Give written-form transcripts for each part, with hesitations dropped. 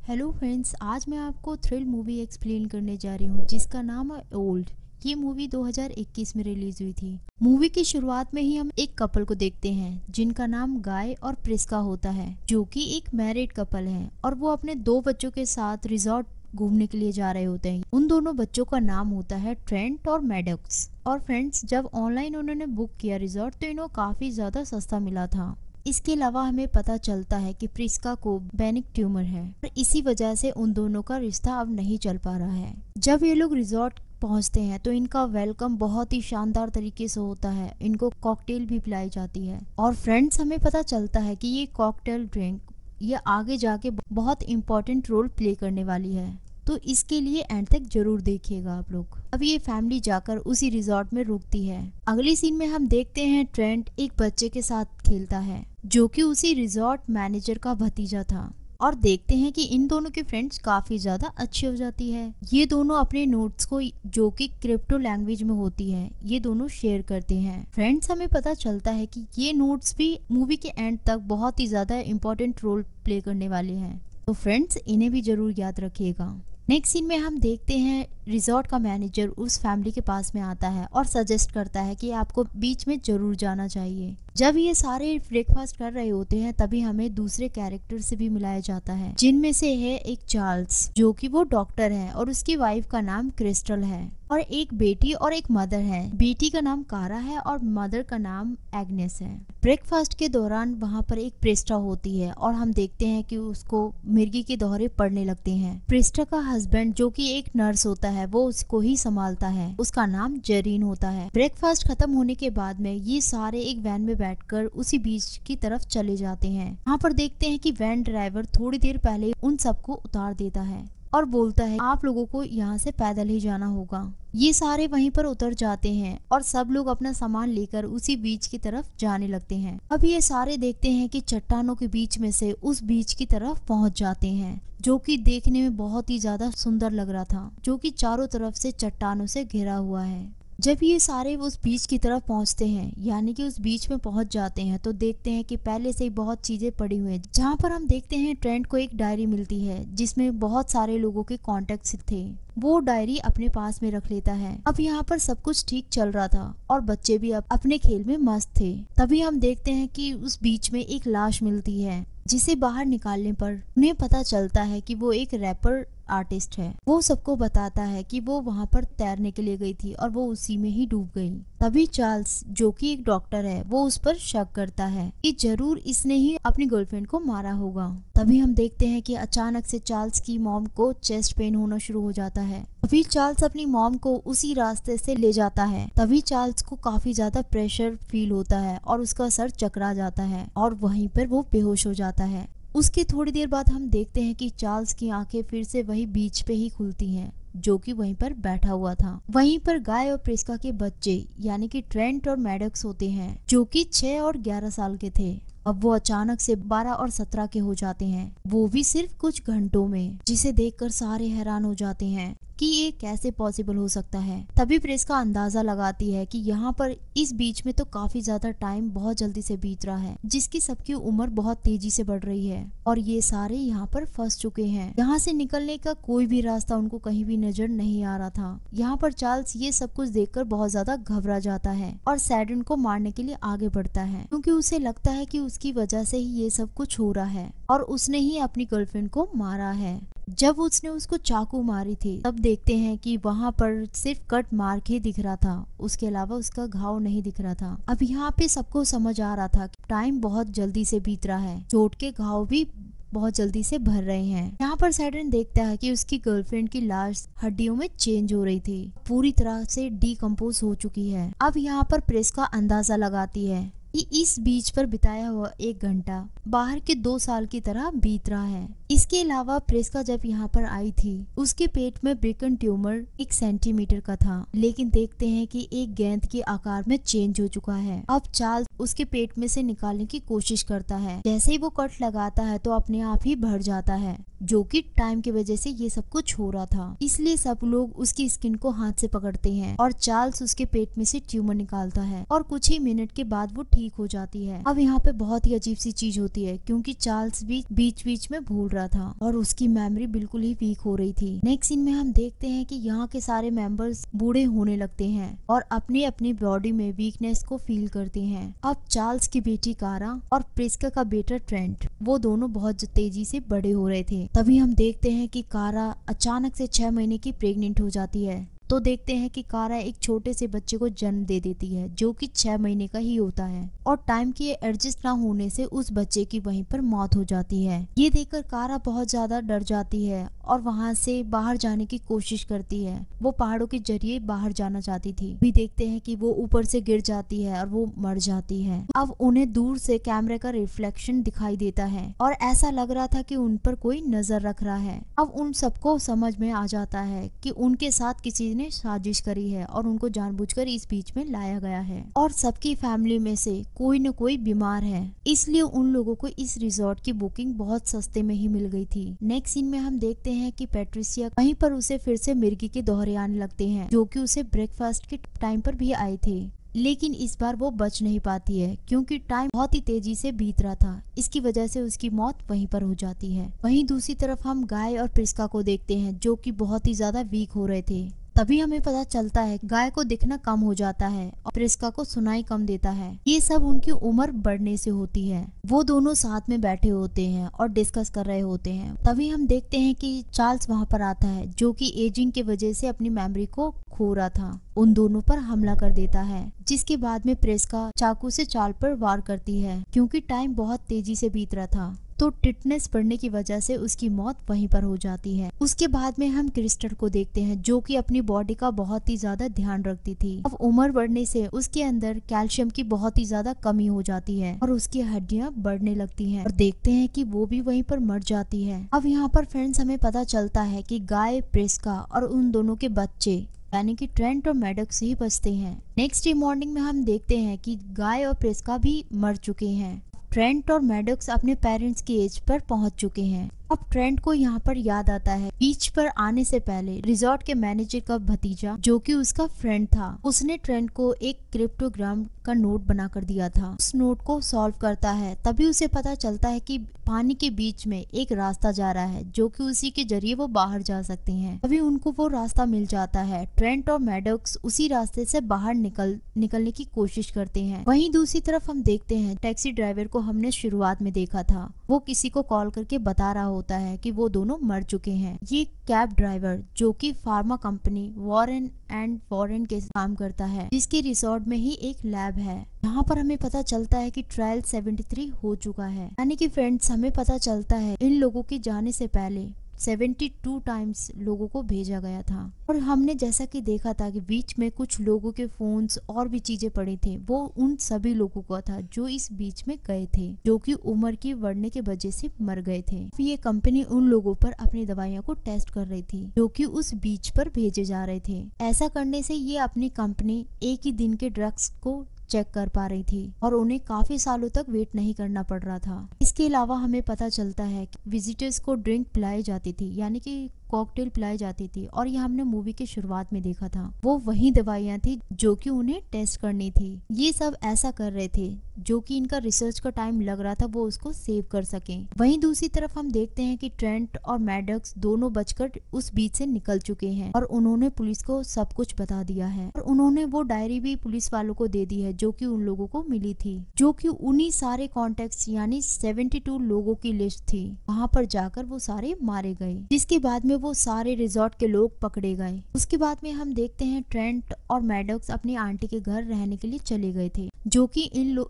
Hello friends, आज मैं आपको थ्रिल मूवी एक्सप्लेन करने जा रही हूँ जिसका नाम है ओल्ड। ये मूवी 2021 में रिलीज हुई थी। मूवी की शुरुआत में ही हम एक कपल को देखते हैं जिनका नाम गाय और प्रिस्का होता है, जो कि एक मैरिड कपल है और वो अपने 2 बच्चों के साथ रिजॉर्ट घूमने के लिए जा रहे होते हैं। उन दोनों बच्चों का नाम होता है ट्रेंट और मैडॉक्स। और फ्रेंड्स, जब ऑनलाइन उन्होंने बुक किया रिजॉर्ट तो इन्हें काफी ज्यादा सस्ता मिला था। इसके अलावा हमें पता चलता है कि प्रिस्का को बेनिक ट्यूमर है और इसी वजह से उन दोनों का रिश्ता अब नहीं चल पा रहा है। जब ये लोग रिजॉर्ट पहुंचते हैं तो इनका वेलकम बहुत ही शानदार तरीके से होता है। इनको कॉकटेल भी पिलाई जाती है और फ्रेंड्स, हमें पता चलता है कि ये कॉकटेल ड्रिंक ये आगे जाके बहुत इंपॉर्टेंट रोल प्ले करने वाली है, तो इसके लिए एंड तक जरूर देखिएगा आप लोग। अब ये फैमिली जाकर उसी रिजॉर्ट में रुकती है। अगले सीन में हम देखते हैं ट्रेंट एक बच्चे के साथ खेलता है जो कि उसी रिजॉर्ट मैनेजर का भतीजा था, और देखते हैं कि इन दोनों की फ्रेंड्स काफी ज्यादा अच्छी हो जाती है। ये दोनों अपने नोट्स को, जो कि क्रिप्टो लैंग्वेज में होती है, ये दोनों शेयर करते हैं। फ्रेंड्स, हमें पता चलता है कि ये नोट्स भी मूवी के एंड तक बहुत ही ज्यादा इंपॉर्टेंट रोल प्ले करने वाले हैं, तो फ्रेंड्स इन्हें भी जरूर याद रखिएगा। नेक्स्ट सीन में हम देखते हैं रिजॉर्ट का मैनेजर उस फैमिली के पास में आता है और सजेस्ट करता है कि आपको बीच में जरूर जाना चाहिए। जब ये सारे ब्रेकफास्ट कर रहे होते हैं तभी हमें दूसरे कैरेक्टर से भी मिलाया जाता है, जिनमें से है एक चार्ल्स, जो कि वो डॉक्टर है और उसकी वाइफ का नाम क्रिस्टल है, और एक बेटी और एक मदर है। बेटी का नाम कारा है और मदर का नाम एग्नेस है। ब्रेकफास्ट के दौरान वहाँ पर एक प्रिस्टा होती है और हम देखते हैं कि उसको मिर्गी के दौरे पड़ने लगते हैं। प्रिस्टा का हस्बैंड, जो कि एक नर्स होता है, वो उसको ही संभालता है। उसका नाम जेरीन होता है। ब्रेकफास्ट खत्म होने के बाद में ये सारे एक वैन में बैठकर उसी बीच की तरफ चले जाते हैं। यहाँ पर देखते हैं कि वैन ड्राइवर थोड़ी देर पहले उन सबको उतार देता है और बोलता है आप लोगों को यहाँ से पैदल ही जाना होगा। ये सारे वहीं पर उतर जाते हैं और सब लोग अपना सामान लेकर उसी बीच की तरफ जाने लगते हैं। अब ये सारे देखते हैं कि चट्टानों के बीच में से उस बीच की तरफ पहुंच जाते हैं, जो कि देखने में बहुत ही ज्यादा सुंदर लग रहा था, जो कि चारों तरफ से चट्टानों से घिरा हुआ है। जब ये सारे उस बीच की तरफ पहुंचते हैं, यानी कि उस बीच में पहुंच जाते हैं, तो देखते हैं कि पहले से ही बहुत चीजें पड़ी हुई हैं। जहां पर हम देखते हैं ट्रेंट को एक डायरी मिलती है जिसमें बहुत सारे लोगों के कॉन्टेक्ट्स थे। वो डायरी अपने पास में रख लेता है। अब यहाँ पर सब कुछ ठीक चल रहा था और बच्चे भी अब अपने खेल में मस्त थे। तभी हम देखते हैं कि उस बीच में एक लाश मिलती है, जिसे बाहर निकालने पर उन्हें पता चलता है कि वो एक रैपर आर्टिस्ट है। वो सबको बताता है कि वो वहाँ पर तैरने के लिए गई थी और वो उसी में ही डूब गई। तभी चार्ल्स, जो कि एक डॉक्टर है, वो उस पर शक करता है कि जरूर इसने ही अपनी गर्लफ्रेंड को मारा होगा। तभी हम देखते हैं कि अचानक से चार्ल्स की मॉम को चेस्ट पेन होना शुरू हो जाता है। तभी चार्ल्स अपनी मॉम को उसी रास्ते से ले जाता है। तभी चार्ल्स को काफी ज्यादा प्रेशर फील होता है और उसका सर चकरा जाता है और वहीं पर वो बेहोश हो जाता है। उसके थोड़ी देर बाद हम देखते हैं कि चार्ल्स की आंखें फिर से वही बीच पे ही खुलती हैं, जो कि वहीं पर बैठा हुआ था। वहीं पर गाय और प्रिस्का के बच्चे, यानी कि ट्रेंट और मैडॉक्स होते हैं, जो कि 6 और 11 साल के थे। अब वो अचानक से 12 और 17 के हो जाते हैं, वो भी सिर्फ कुछ घंटों में, जिसे देखकर सारे हैरान हो जाते हैं कि ये कैसे पॉसिबल हो सकता है। तभी प्रिस्का अंदाजा लगाती है कि यहाँ पर इस बीच में तो काफी ज्यादा टाइम बहुत जल्दी से बीत रहा है, जिसकी सबकी उम्र बहुत तेजी से बढ़ रही है और ये सारे यहाँ पर फंस चुके हैं। यहाँ से निकलने का कोई भी रास्ता उनको कहीं भी नजर नहीं आ रहा था। यहाँ पर चार्ल्स ये सब कुछ देखकर बहुत ज्यादा घबरा जाता है और सैडन को मारने के लिए आगे बढ़ता है, क्योंकि उसे लगता है कि उसकी वजह से ही ये सब कुछ हो रहा है और उसने ही अपनी गर्लफ्रेंड को मारा है। जब उसने उसको चाकू मारी थी तब देखते हैं कि वहाँ पर सिर्फ कट मार्क ही दिख रहा था, उसके अलावा उसका घाव नहीं दिख रहा था। अब यहाँ पे सबको समझ आ रहा था कि टाइम बहुत जल्दी से बीत रहा है, चोट के घाव भी बहुत जल्दी से भर रहे हैं। यहाँ पर सैडन देखता है कि उसकी गर्लफ्रेंड की लाश हड्डियों में चेंज हो रही थी, पूरी तरह से डीकम्पोज हो चुकी है। अब यहाँ पर प्रिस्का अंदाजा लगाती है कि इस बीच पर बिताया हुआ 1 घंटा बाहर के 2 साल की तरह बीत रहा है। इसके अलावा प्रिस्का जब यहाँ पर आई थी उसके पेट में ब्रेकन ट्यूमर 1 सेंटीमीटर का था, लेकिन देखते हैं कि एक गेंद के आकार में चेंज हो चुका है। अब चार्ल्स उसके पेट में से निकालने की कोशिश करता है। जैसे ही वो कट लगाता है तो अपने आप ही भर जाता है, जो कि टाइम की वजह से ये सब कुछ हो रहा था। इसलिए सब लोग उसकी स्किन को हाथ से पकड़ते हैं और चार्ल्स उसके पेट में से ट्यूमर निकालता है और कुछ ही मिनट के बाद वो ठीक हो जाती है। अब यहाँ पे बहुत ही अजीब सी चीज होती है, क्योंकि चार्ल्स भी बीच बीच में भूल रहा था और उसकी मेमोरी बिल्कुल ही वीक हो रही थी। नेक्स्ट सीन में हम देखते हैं कि यहाँ के सारे मेंबर्स बूढ़े होने लगते हैं और अपनी अपनी बॉडी में वीकनेस को फील करते हैं। अब चार्ल्स की बेटी कारा और प्रिस्का का बेटा ट्रेंट, वो दोनों बहुत तेजी से बड़े हो रहे थे। तभी हम देखते हैं कि कारा अचानक से 6 महीने की प्रेग्नेंट हो जाती है। तो देखते हैं कि कारा एक छोटे से बच्चे को जन्म दे देती है, जो कि 6 महीने का ही होता है और टाइम की एडजस्ट ना होने से उस बच्चे की वहीं पर मौत हो जाती है। ये देखकर कारा बहुत ज्यादा डर जाती है और वहां से बाहर जाने की कोशिश करती है। वो पहाड़ों के जरिए बाहर जाना चाहती थी। भी देखते हैं कि वो ऊपर से गिर जाती है और वो मर जाती है। अब उन्हें दूर से कैमरे का रिफ्लेक्शन दिखाई देता है और ऐसा लग रहा था कि उन पर कोई नजर रख रहा है। अब उन सबको समझ में आ जाता है कि उनके साथ किसी ने साजिश करी है और उनको जानबूझकर इस बीच में लाया गया है और सबकी फैमिली में से कोई न कोई बीमार है, इसलिए उन लोगों को इस रिजॉर्ट की बुकिंग बहुत सस्ते में ही मिल गई थी। नेक्स्ट सीन में हम देखते हैं कि पैट्रिसिया वहीं पर उसे फिर से मिर्गी के दोहरे आने लगते हैं, जो कि उसे ब्रेकफास्ट के टाइम पर भी आए थे। लेकिन इस बार वो बच नहीं पाती है, क्योंकि टाइम बहुत ही तेजी से बीत रहा था। इसकी वजह से उसकी मौत वहीं पर हो जाती है। वहीं दूसरी तरफ हम गाय और प्रिस्का को देखते हैं, जो कि बहुत ही ज्यादा वीक हो रहे थे। तभी हमें पता चलता है गाय को दिखना कम हो जाता है और प्रिस्का को सुनाई कम देता है। ये सब उनकी उम्र बढ़ने से होती है। वो दोनों साथ में बैठे होते हैं और डिस्कस कर रहे होते हैं। तभी हम देखते हैं कि चार्ल्स वहां पर आता है, जो कि एजिंग की वजह से अपनी मेमोरी को खो रहा था। उन दोनों पर हमला कर देता है, जिसके बाद में प्रिस्का चाकू से चार्ल पर वार करती है, क्योंकि टाइम बहुत तेजी से बीत रहा था। तो टिटनेस बढ़ने की वजह से उसकी मौत वहीं पर हो जाती है। उसके बाद में हम क्रिस्टल को देखते हैं, जो कि अपनी बॉडी का बहुत ही ज्यादा ध्यान रखती थी। अब उम्र बढ़ने से उसके अंदर कैल्शियम की बहुत ही ज्यादा कमी हो जाती है और उसकी हड्डियां बढ़ने लगती हैं और देखते हैं कि वो भी वहीं पर मर जाती है। अब यहाँ पर फ्रेंड्स हमें पता चलता है कि गाय, प्रिस्का और उन दोनों के बच्चे यानी कि ट्रेंट और मैडॉक्स ही बचते हैं। नेक्स्ट डे मॉर्निंग में हम देखते हैं कि गाय और प्रिस्का भी मर चुके हैं। ट्रेंट और मैडॉक्स अपने पेरेंट्स की एज पर पहुंच चुके हैं। अब ट्रेंट को यहाँ पर याद आता है, बीच पर आने से पहले रिजॉर्ट के मैनेजर का भतीजा, जो कि उसका फ्रेंड था, उसने ट्रेंट को एक क्रिप्टोग्राम का नोट बनाकर दिया था। उस नोट को सॉल्व करता है, तभी उसे पता चलता है कि पानी के बीच में एक रास्ता जा रहा है, जो कि उसी के जरिए वो बाहर जा सकते हैं। तभी उनको वो रास्ता मिल जाता है। ट्रेंट और मैडॉक्स उसी रास्ते से बाहर निकलने की कोशिश करते हैं। वहीं दूसरी तरफ हम देखते हैं टैक्सी ड्राइवर को हमने शुरुआत में देखा था, वो किसी को कॉल करके बता रहा होता है कि वो दोनों मर चुके हैं। ये कैब ड्राइवर, जो कि pharma company Warren and Warren के काम करता है, जिसके रिसोर्ट में ही एक लैब है। यहाँ पर हमें पता चलता है कि ट्रायल 73 हो चुका है। यानी कि फ्रेंड्स हमें पता चलता है इन लोगों के जाने से पहले 72 टाइम्स लोगों को भेजा गया था। और हमने जैसा कि देखा था कि बीच में कुछ लोगों के फोन्स और भी चीजें पड़ी थे, वो उन सभी लोगों का था जो इस बीच में गए थे, जो कि उम्र की बढ़ने की वजह से मर गए थे। ये कंपनी उन लोगों पर अपनी दवाइयों को टेस्ट कर रही थी, जो कि उस बीच पर भेजे जा रहे थे। ऐसा करने से ये अपनी कंपनी एक ही दिन के ड्रग्स को चेक कर पा रही थी और उन्हें काफी सालों तक वेट नहीं करना पड़ रहा था। इसके अलावा हमें पता चलता है कि विजिटर्स को ड्रिंक पिलाई जाती थी, यानी कि कॉकटेल पिलाई जाती थी, और ये हमने मूवी के शुरुआत में देखा था। वो वही दवाइयाँ थी जो कि उन्हें टेस्ट करनी थी। ये सब ऐसा कर रहे थे जो कि इनका रिसर्च का टाइम लग रहा था, वो उसको सेव कर सके। वहीं दूसरी तरफ हम देखते हैं कि ट्रेंट और मैडॉक्स दोनों बचकर उस बीच से निकल चुके हैं और उन्होंने पुलिस को सब कुछ बता दिया है और उन्होंने वो डायरी भी पुलिस वालों को दे दी है, जो कि उन लोगों को मिली थी, जो कि उन्हीं सारे कॉन्टेक्ट्स यानी 72 लोगों की लिस्ट थी। वहाँ पर जाकर वो सारे मारे गए, जिसके बाद में वो सारे रिजॉर्ट के लोग पकड़े गए। उसके बाद में हम देखते हैं ट्रेंट और मैडॉक्स अपनी आंटी के घर रहने के लिए चले गए थे, जो कि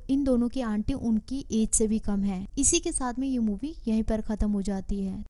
इन दोनों की आंटी उनकी एज से भी कम है। इसी के साथ में ये मूवी यहीं पर खत्म हो जाती है।